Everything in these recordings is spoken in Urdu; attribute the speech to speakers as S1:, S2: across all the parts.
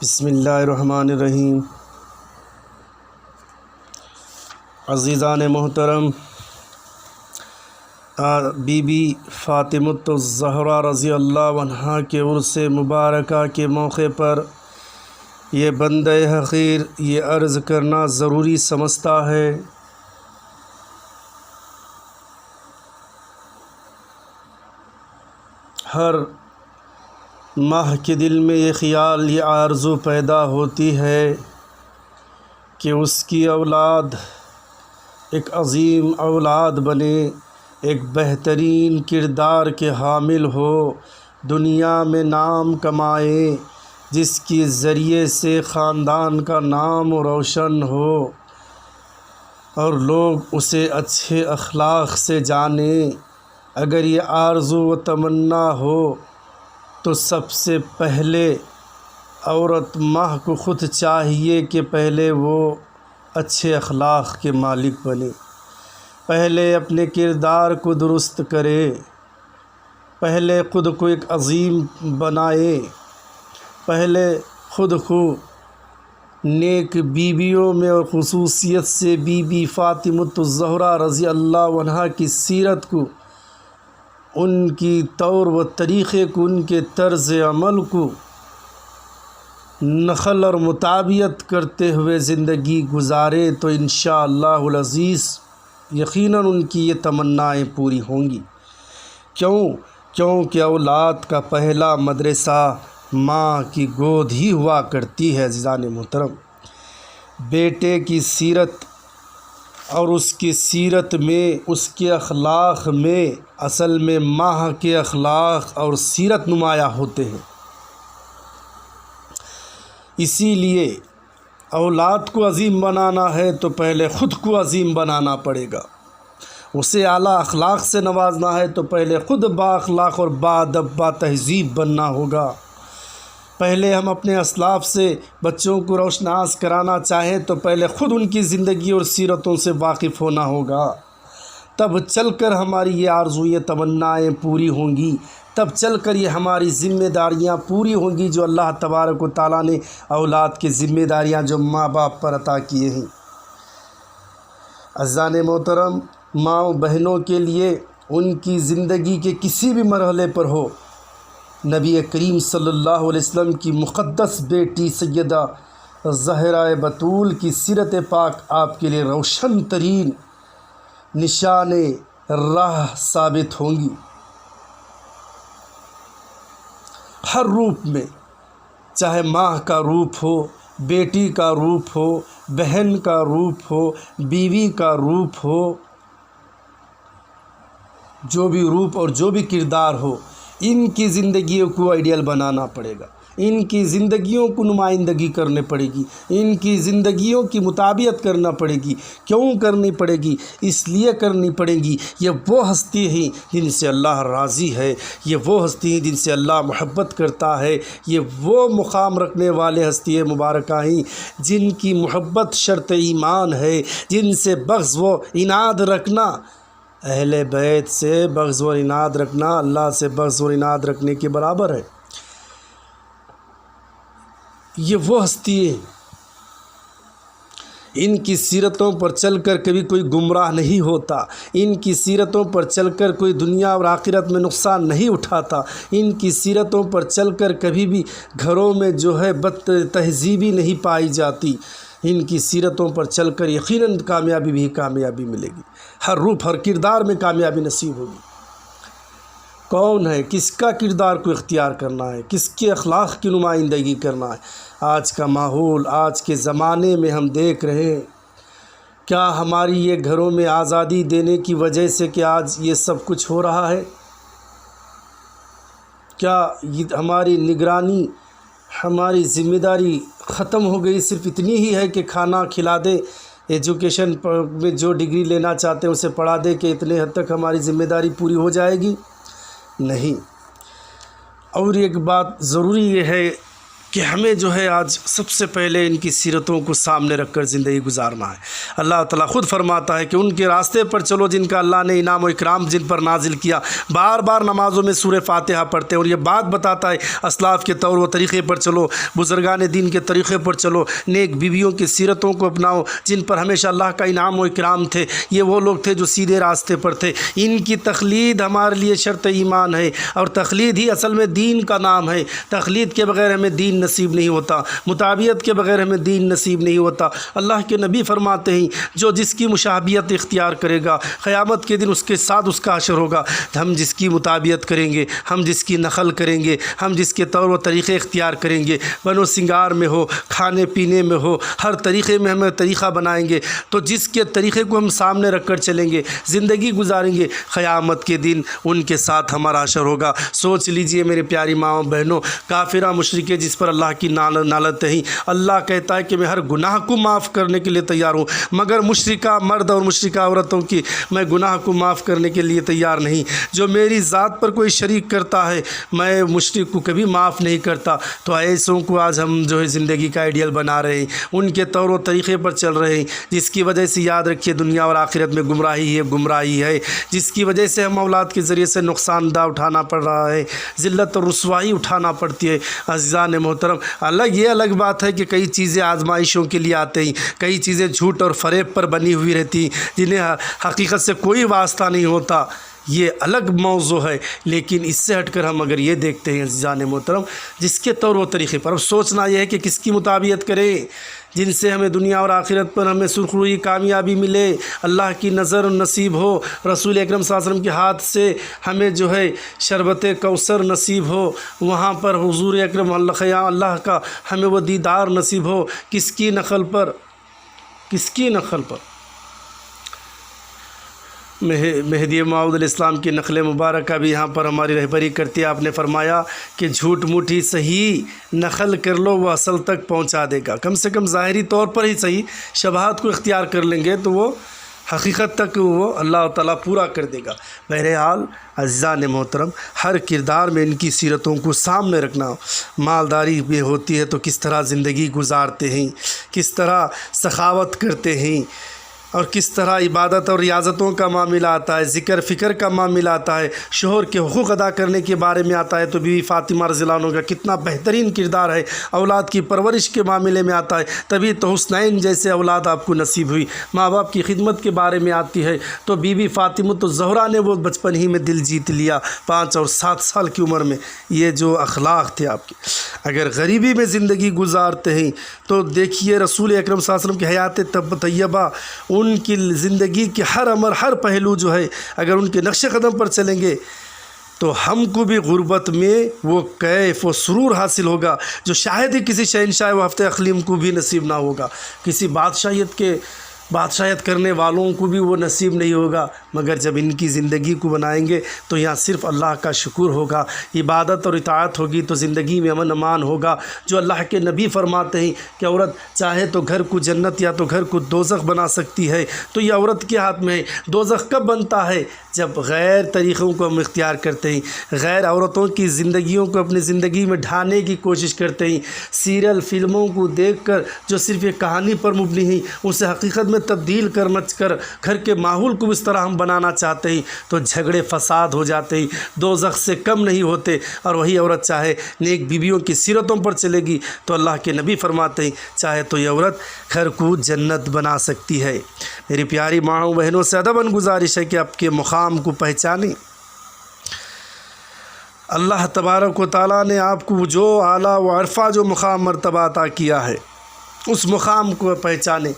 S1: بسم اللہ الرحمن الرحیم۔ عزیزان محترم، بی بی فاطمۃ الزہرا رضی اللہ عنہا کے عرس مبارکہ کے موقع پر یہ بندہ حقیر یہ عرض کرنا ضروری سمجھتا ہے ہر ماہ کے دل میں یہ خیال یہ آرزو پیدا ہوتی ہے کہ اس کی اولاد ایک عظیم اولاد بنے، ایک بہترین کردار کے حامل ہو، دنیا میں نام کمائے، جس کے ذریعے سے خاندان کا نام روشن ہو اور لوگ اسے اچھے اخلاق سے جانیں۔ اگر یہ آرزو و تمنا ہو تو سب سے پہلے عورت ماہ کو خود چاہیے کہ پہلے وہ اچھے اخلاق کے مالک بنے، پہلے اپنے کردار کو درست کرے، پہلے خود کو ایک عظیم بنائے، پہلے خود کو نیک بیویوں میں اور خصوصیت سے بی بی فاطمۃ الزہرا رضی اللہ عنہا کی سیرت کو، ان کی طور و طریقے کو، ان کے طرز عمل کو نقل اور مطابقت کرتے ہوئے زندگی گزارے تو انشاءاللہ العزیز یقیناً ان کی یہ تمنائیں پوری ہوں گی۔ کیونکہ اولاد کا پہلا مدرسہ ماں کی گود ہی ہوا کرتی ہے۔ عزیزان محترم، بیٹے کی سیرت اور اس کی سیرت میں، اس کے اخلاق میں اصل میں ماں کے اخلاق اور سیرت نمایاں ہوتے ہیں۔ اسی لیے اولاد کو عظیم بنانا ہے تو پہلے خود کو عظیم بنانا پڑے گا، اسے اعلیٰ اخلاق سے نوازنا ہے تو پہلے خود با اخلاق اور با ادب با تہذیب بننا ہوگا۔ پہلے ہم اپنے اسلاف سے بچوں کو روشناس کرانا چاہیں تو پہلے خود ان کی زندگی اور سیرتوں سے واقف ہونا ہوگا، تب چل کر ہماری یہ آرزو یہ تمنائیں پوری ہوں گی، تب چل کر یہ ہماری ذمہ داریاں پوری ہوں گی جو اللہ تبارک و تعالیٰ نے اولاد کی ذمہ داریاں جو ماں باپ پر عطا کیے ہیں۔ عزیزان محترم، ماں و بہنوں کے لیے ان کی زندگی کے کسی بھی مرحلے پر ہو، نبی کریم صلی اللہ علیہ وسلم کی مقدس بیٹی سیدہ زہرا بتول کی سیرت پاک آپ کے لیے روشن ترین نشان راہ ثابت ہوں گی۔ ہر روپ میں، چاہے ماں کا روپ ہو، بیٹی کا روپ ہو، بہن کا روپ ہو، بیوی کا روپ ہو، جو بھی روپ اور جو بھی کردار ہو، ان کی زندگیوں کو آئیڈیل بنانا پڑے گا، ان کی زندگیوں کو نمائندگی کرنے پڑے گی، ان کی زندگیوں کی مطابقت کرنا پڑے گی۔ کیوں کرنی پڑے گی؟ اس لیے کرنی پڑے گی، یہ وہ ہستی ہیں جن سے اللہ راضی ہے، یہ وہ ہستی ہیں جن سے اللہ محبت کرتا ہے، یہ وہ مقام رکھنے والے ہستی مبارکہ ہیں جن کی محبت شرط ایمان ہے، جن سے بغض و عناد رکھنا، اہل بیت سے بغض و عناد رکھنا اللہ سے بغض و عناد رکھنے کے برابر ہے۔ یہ وہ ہستی ہیں، ان کی سیرتوں پر چل کر کبھی کوئی گمراہ نہیں ہوتا، ان کی سیرتوں پر چل کر کوئی دنیا اور آخرت میں نقصان نہیں اٹھاتا، ان کی سیرتوں پر چل کر کبھی بھی گھروں میں جو ہے بد تہذیبی نہیں پائی جاتی، ان کی سیرتوں پر چل کر یقیناً کامیابی بھی کامیابی ملے گی، ہر روپ ہر کردار میں کامیابی نصیب ہوگی۔ کون ہے، کس کا کردار کو اختیار کرنا ہے، کس کے اخلاق کی نمائندگی کرنا ہے؟ آج کا ماحول، آج کے زمانے میں ہم دیکھ رہے ہیں، کیا ہماری یہ گھروں میں آزادی دینے کی وجہ سے کہ آج یہ سب کچھ ہو رہا ہے؟ کیا یہ ہماری نگرانی، ہماری ذمہ داری ختم ہو گئی؟ صرف اتنی ہی ہے کہ کھانا کھلا دے، ایجوکیشن میں جو ڈگری لینا چاہتے ہیں اسے پڑھا دے کہ اتنے حد تک ہماری ذمہ داری پوری ہو جائے گی؟ نہیں۔ اور ایک بات ضروری یہ ہے کہ ہمیں جو ہے آج سب سے پہلے ان کی سیرتوں کو سامنے رکھ کر زندگی گزارنا ہے۔ اللہ تعالیٰ خود فرماتا ہے کہ ان کے راستے پر چلو جن کا اللہ نے انعام و اکرام جن پر نازل کیا۔ بار بار نمازوں میں سورہ فاتحہ پڑھتے ہیں اور یہ بات بتاتا ہے اسلاف کے طور و طریقے پر چلو، بزرگان دین کے طریقے پر چلو، نیک بیویوں کی سیرتوں کو اپناؤ جن پر ہمیشہ اللہ کا انعام و اکرام تھے۔ یہ وہ لوگ تھے جو سیدھے راستے پر تھے۔ ان کی تقلید ہمارے لیے شرط ایمان ہے، اور تقلید ہی اصل میں دین کا نام ہے۔ تقلید کے بغیر ہمیں دین نصیب نہیں ہوتا، مطابعت کے بغیر ہمیں دین نصیب نہیں ہوتا۔ اللہ کے نبی فرماتے ہیں جو جس کی مشابہت اختیار کرے گا قیامت کے دن اس کے ساتھ اس کا حشر ہوگا۔ ہم جس کی مطابعت کریں گے، ہم جس کی نقل کریں گے، ہم جس کے طور و طریقے اختیار کریں گے، بن و سنگار میں ہو، کھانے پینے میں ہو، ہر طریقے میں ہمیں طریقہ بنائیں گے، تو جس کے طریقے کو ہم سامنے رکھ کر چلیں گے، زندگی گزاریں گے، قیامت کے دن ان کے ساتھ ہمارا حشر ہوگا۔ سوچ لیجئے میرے پیاری ماؤں بہنوں، کافرہ مشرکے جس پر اللہ کی نالت ہے، اللہ کہتا ہے کہ میں ہر گناہ کو معاف کرنے کے لیے تیار ہوں، مگر مشرکہ مرد اور مشرکہ عورتوں کی میں گناہ کو معاف کرنے کے لیے تیار نہیں۔ جو میری ذات پر کوئی شریک کرتا ہے میں مشرک کو کبھی معاف نہیں کرتا۔ تو ایسوں کو آج ہم جو ہے زندگی کا آئیڈیل بنا رہے ہیں، ان کے طور و طریقے پر چل رہے ہیں، جس کی وجہ سے یاد رکھیے دنیا اور آخرت میں گمراہی ہے، جس کی وجہ سے ہم اولاد کے ذریعے سے نقصان دہ اٹھانا پڑ رہا ہے، ذلت اور رسوائی اٹھانا پڑتی ہے۔ عزیزان محترم، یہ الگ بات ہے کہ کئی چیزیں آزمائشوں کے لیے آتے ہیں، کئی چیزیں جھوٹ اور فریب پر بنی ہوئی رہتی ہیں جنہیں حقیقت سے کوئی واسطہ نہیں ہوتا، یہ الگ موضوع ہے۔ لیکن اس سے ہٹ کر ہم اگر یہ دیکھتے ہیں عزیزان محترم، جس کے طور و طریقے پر اب سوچنا یہ ہے کہ کس کی مطابعت کریں جن سے ہمیں دنیا اور آخرت پر ہمیں سرخروئی کامیابی ملے، اللہ کی نظر نصیب ہو، رسول اکرم صلی اللہ علیہ وسلم کے ہاتھ سے ہمیں جو ہے شربت کوثر نصیب ہو، وہاں پر حضور اکرم اللہ کا ہمیں وہ دیدار نصیب ہو۔ کس کی نقل پر؟ مہدی موعود علیہ السلام کی نقل مبارکہ بھی یہاں پر ہماری رہبری کرتی ہے۔ آپ نے فرمایا کہ جھوٹ موٹھی صحیح نقل کر لو وہ اصل تک پہنچا دے گا، کم سے کم ظاہری طور پر ہی صحیح شبہات کو اختیار کر لیں گے تو وہ حقیقت تک وہ اللہ تعالیٰ پورا کر دے گا۔ بہرحال عزیزان محترم، ہر کردار میں ان کی سیرتوں کو سامنے رکھنا، مالداری میں ہوتی ہے تو کس طرح زندگی گزارتے ہیں، کس طرح سخاوت کرتے ہیں، اور کس طرح عبادت اور ریاضتوں کا معاملہ آتا ہے، ذکر فکر کا معاملہ آتا ہے، شوہر کے حقوق ادا کرنے کے بارے میں آتا ہے تو بیوی فاطمہ رضی اللہ عنہ کا کتنا بہترین کردار ہے، اولاد کی پرورش کے معاملے میں آتا ہے، تبھی تو حسنین جیسے اولاد آپ کو نصیب ہوئی۔ ماں باپ کی خدمت کے بارے میں آتی ہے تو بیوی فاطمہ الزہرا نے وہ بچپن ہی میں دل جیت لیا 5 اور 7 سال کی عمر میں۔ یہ جو اخلاق تھے آپ کے، اگر غریبی میں زندگی گزارتے ہیں تو دیکھیے رسول اکرم صلی اللہ علیہ وسلم کی حیات طیبہ، ان کی زندگی کے ہر امر ہر پہلو جو ہے اگر ان کے نقش قدم پر چلیں گے تو ہم کو بھی غربت میں وہ کیف و سرور حاصل ہوگا جو شاید ہی کسی شہنشاہ و ہفتہ اقلیم کو بھی نصیب نہ ہوگا، کسی بادشاہیت کرنے والوں کو بھی وہ نصیب نہیں ہوگا۔ مگر جب ان کی زندگی کو بنائیں گے تو یہاں صرف اللہ کا شکر ہوگا، عبادت اور اطاعت ہوگی تو زندگی میں امن امان ہوگا۔ جو اللہ کے نبی فرماتے ہیں کہ عورت چاہے تو گھر کو جنت یا تو گھر کو دوزخ بنا سکتی ہے، تو یہ عورت کے ہاتھ میں ہے۔ دوزخ کب بنتا ہے؟ جب غیر طریقوں کو ہم اختیار کرتے ہیں، غیر عورتوں کی زندگیوں کو اپنی زندگی میں ڈھانے کی کوشش کرتے ہیں، سیریل فلموں کو دیکھ کر جو صرف ایک کہانی پر مبنی ہیں اسے حقیقت میں تبدیل کر گھر کے ماحول کو اس طرح ہم بنانا چاہتے ہیں تو جھگڑے فساد ہو جاتے ہیں، دوزخ سے کم نہیں ہوتے۔ اور وہی عورت چاہے نیک بیویوں کی سیرتوں پر چلے گی تو اللہ کے نبی فرماتے ہیں چاہے تو یہ عورت گھر کو جنت بنا سکتی ہے۔ میری پیاری ماؤں بہنوں سے ادباً گزارش ہے کہ آپ کے مقام کو پہچانیں۔ اللہ تبارک و تعالیٰ نے آپ کو جو اعلیٰ و عرفہ جو مقام مرتبہ عطا کیا ہے اس مقام کو پہچانیں۔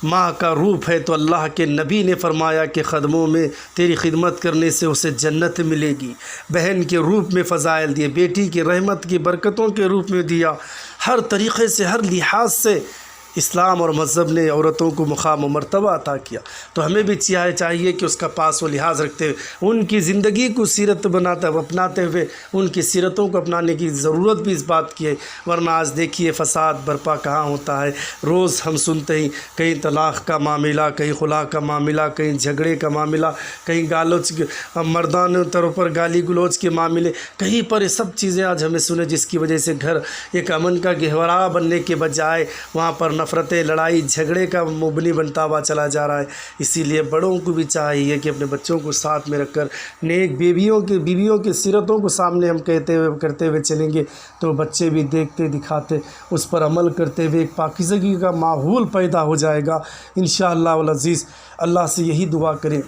S1: ماں کا روپ ہے تو اللہ کے نبی نے فرمایا کہ قدموں میں تیری خدمت کرنے سے اسے جنت ملے گی۔ بہن کے روپ میں فضائل دیے، بیٹی کی رحمت کی برکتوں کے روپ میں دیا، ہر طریقے سے ہر لحاظ سے اسلام اور مذہب نے عورتوں کو مقام و مرتبہ عطا کیا، تو ہمیں بھی چاہیے کہ اس کا پاس و لحاظ رکھتے ہوئے ان کی زندگی کو سیرت اپناتے ہوئے ان کی سیرتوں کو اپنانے کی ضرورت بھی اس بات کی ہے، ورنہ آج دیکھیے فساد برپا کہاں ہوتا ہے، روز ہم سنتے ہیں کہیں طلاق کا معاملہ، کہیں خلا کا معاملہ، کہیں جھگڑے کا معاملہ، کہیں مردان طور پر گالی گلوچ کے معاملے، کہیں پر یہ سب چیزیں آج ہمیں سنے، جس کی وجہ سے گھر ایک امن کا گہوارہ بننے کے بجائے وہاں پر نفرتیں، لڑائی جھگڑے کا مبنی بنتا ہوا چلا جا رہا ہے۔ اسی لیے بڑوں کو بھی چاہیے کہ اپنے بچوں کو ساتھ میں رکھ کر نیک بیویوں کی سیرتوں کو سامنے ہم کرتے ہوئے چلیں گے تو بچے بھی دیکھتے دکھاتے اس پر عمل کرتے ہوئے ایک پاکیزگی کا ماحول پیدا ہو جائے گا انشاءاللہ العزیز۔ اللہ سے یہی دعا کریں،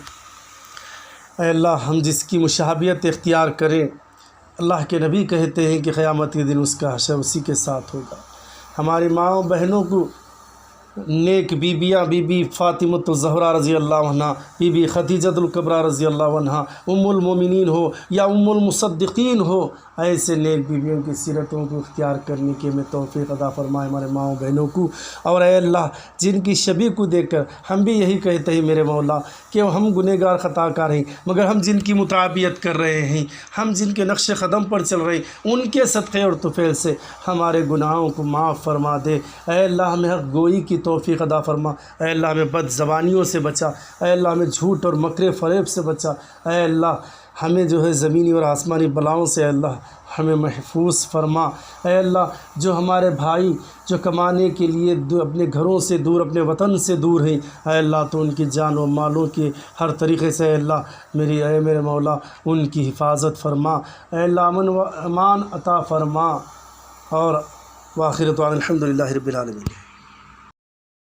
S1: اے اللہ ہم جس کی مشابہت اختیار کریں، اللہ کے نبی کہتے ہیں کہ قیامت کے دن اس کا حشر اسی کے ساتھ ہوگا۔ ہماری ماؤں بہنوں کو نیک بیبیاں، بی بی فاطمۃ الزہرا رضی اللہ عنہ، بی بی خدیجۃ الکبریٰ رضی اللہ عنہ، ام المومنین ہو یا ام المصدقین ہو، ایسے نیک بیویوں کی سیرتوں کو اختیار کرنے کے میں توفیق عطا فرمائے ہمارے ماؤں بہنوں کو۔ اور اے اللہ جن کی شبیہ کو دیکھ کر ہم بھی یہی کہتے ہیں میرے مولا کہ ہم گنہگار خطا کار ہیں، مگر ہم جن کی مطابعت کر رہے ہیں، ہم جن کے نقش قدم پر چل رہے ہیں، ان کے صدقے اور طفیل سے ہمارے گناہوں کو معاف فرما دے۔ اے اللہ ہمیں حق گوئی کی توفیق عطا فرما، اے اللہ ہمیں بد زبانیوں سے بچا، اے اللہ ہمیں جھوٹ اور مکر فریب سے بچا، اے اللہ ہمیں جو ہے زمینی اور آسمانی بلاؤں سے اے اللہ ہمیں محفوظ فرما۔ اے اللہ جو ہمارے بھائی جو کمانے کے لیے اپنے گھروں سے دور، اپنے وطن سے دور ہیں، اے اللہ تو ان کی جان و مالوں کی ہر طریقے سے اے اللہ میرے مولا ان کی حفاظت فرما، اے اللہ امن و امان عطا فرما۔ اور وآخر دعوانا الحمدللہ رب العالمین۔